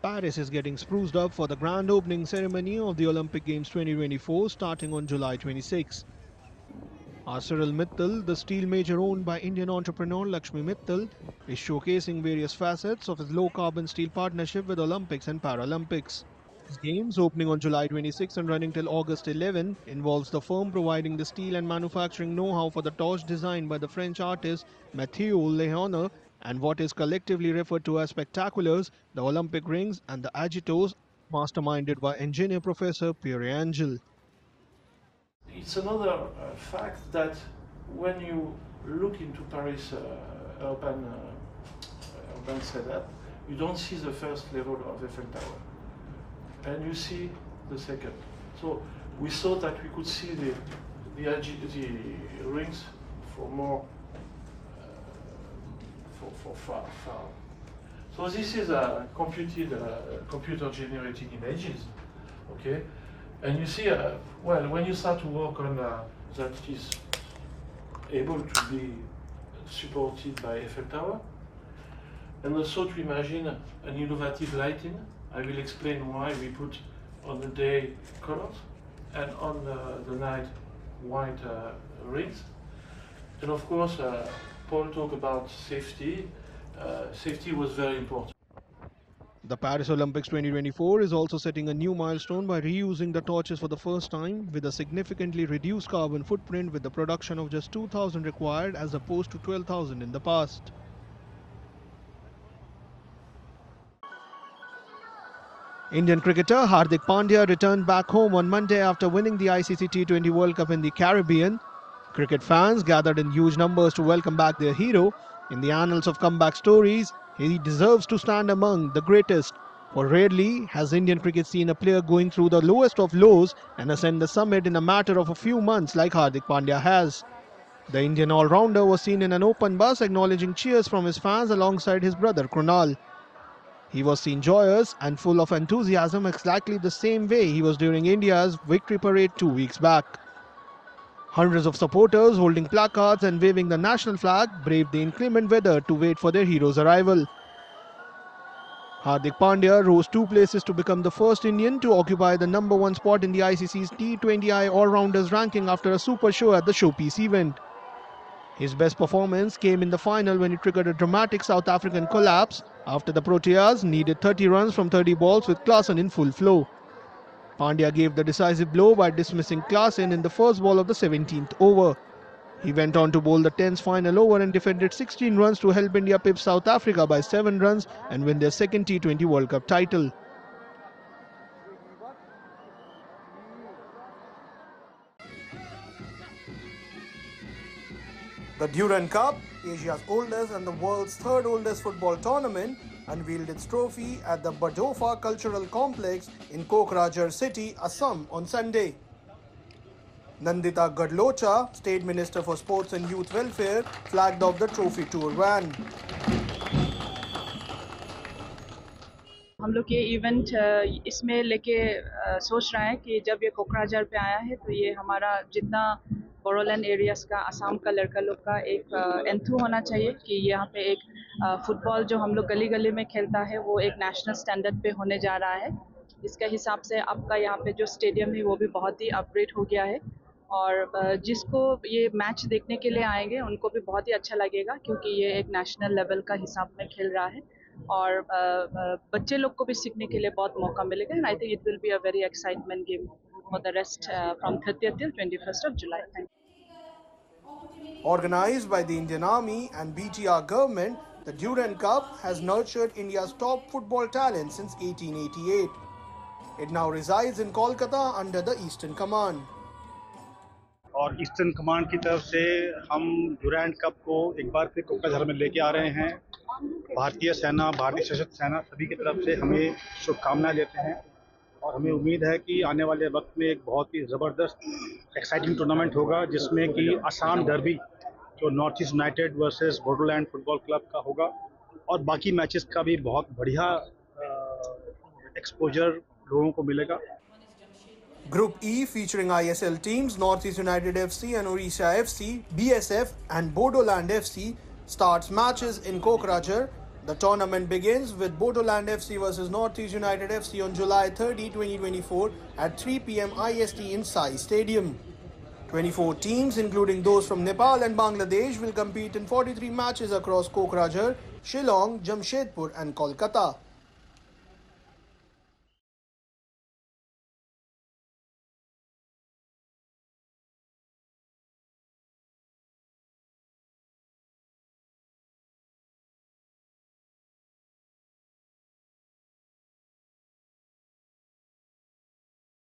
Paris is getting spruced up for the grand opening ceremony of the Olympic Games 2024 starting on July 26. Cyril Mittal, the steel major owned by Indian entrepreneur Lakshmi Mittal, is showcasing various facets of his low-carbon steel partnership with Olympics and Paralympics. These games, opening on July 26 and running till August 11, involves the firm providing the steel and manufacturing know-how for the torch designed by the French artist Mathieu Lehoner and what is collectively referred to as spectaculars, the Olympic rings and the agitos, masterminded by engineer Professor Pierre Angel. It's another fact that when you look into Paris urban setup, you don't see the first level of Eiffel Tower, and you see the second. So we thought that we could see the rings for more for far. So this is a computer-generated images, okay? And you see, well, when you start to work on that is able to be supported by Eiffel Tower, and also to imagine an innovative lighting. I will explain why we put on the day colors and on the night white rings. And of course, Paul talked about safety. Safety was very important. The Paris Olympics 2024 is also setting a new milestone by reusing the torches for the first time with a significantly reduced carbon footprint with the production of just 2,000 required as opposed to 12,000 in the past. Indian cricketer Hardik Pandya returned back home on Monday after winning the ICC T20 World Cup in the Caribbean. Cricket fans gathered in huge numbers to welcome back their hero. In the annals of comeback stories, he deserves to stand among the greatest. For rarely has Indian cricket seen a player going through the lowest of lows and ascend the summit in a matter of a few months like Hardik Pandya has. The Indian all-rounder was seen in an open bus acknowledging cheers from his fans alongside his brother Krunal. He was seen joyous and full of enthusiasm exactly the same way he was during India's victory parade 2 weeks back. Hundreds of supporters holding placards and waving the national flag braved the inclement weather to wait for their hero's arrival. Hardik Pandya rose 2 places to become the first Indian to occupy the #1 spot in the ICC's T20I All-Rounders ranking after a super show at the Showpiece event. His best performance came in the final when he triggered a dramatic South African collapse after the Proteas needed 30 runs from 30 balls with Klaasen in full flow. Pandya gave the decisive blow by dismissing Klaasen in the first ball of the 17th over. He went on to bowl the 10th final over and defended 16 runs to help India pip South Africa by 7 runs and win their second T20 World Cup title. The Durand Cup, Asia's oldest and the world's third oldest football tournament, unveiled its trophy at the Bajofa Cultural Complex in Kokrajhar city, Assam on Sunday. Nandita Gadlocha, State Minister for Sports and Youth Welfare, flagged off the trophy tour van. हम लोग ये event इसमें लेके सोच रहे हैं कि जब ये कोकराझार पे आया है तो ये हमारा जितना बोरोलैंड एरियाज का असम का लड़का लोग का एक एंथू होना चाहिए कि यहाँ पे एक फुटबॉल जो हम लोग गली गली में खेलता है वो एक नेशनल स्टैंडर्ड पे होने जा रहा है। इसके हिसाब से आपका यहाँ पे जो स्टेडियम है वो भी बहुत ही अपग्रेड हो गया है और जिसको ये मैच देखने के लिए आएंगे उनको भी बहुत ही अच्छा लगेगा क्योंकि ये एक नेशनल लेवल का हिसाब में खेल रहा है और बच्चे लोग को भी सीखने के लिए बहुत मौका मिलेगा and I think it will be a very excitement game for the rest from 30th till 21st of July. Organized by the Indian Army and BTR government, the Durand Cup has nurtured India's top football talent since 1888. It now resides in Kolkata under the Eastern Command. और eastern command की तरफ से हम ड्यूरैंड cup को एक बार फिर कोकराझार में लेके आ रहे हैं। भारतीय सेना, भारतीय सशस्त्र सेना सभी की तरफ से हमें शुभकामनाएं देते हैं और हमें उम्मीद है कि आने वाले वक्त में एक बहुत ही ज़बरदस्त एक्साइटिंग टूर्नामेंट होगा जिसमें कि असम डर्बी जो north east United versus Bodoland football club का होगा और बाकी मैचेस का भी बहुत बढ़िया एक्सपोजर लोगों को मिलेगा। Group E featuring ISL teams North East United FC and Orissa FC, BSF and Bodoland FC starts matches in Kokrajhar. The tournament begins with Bodoland FC versus Northeast United FC on July 30, 2024 at 3 p.m. IST in Sai Stadium. 24 teams, including those from Nepal and Bangladesh, will compete in 43 matches across Kokrajhar, Shillong, Jamshedpur and Kolkata.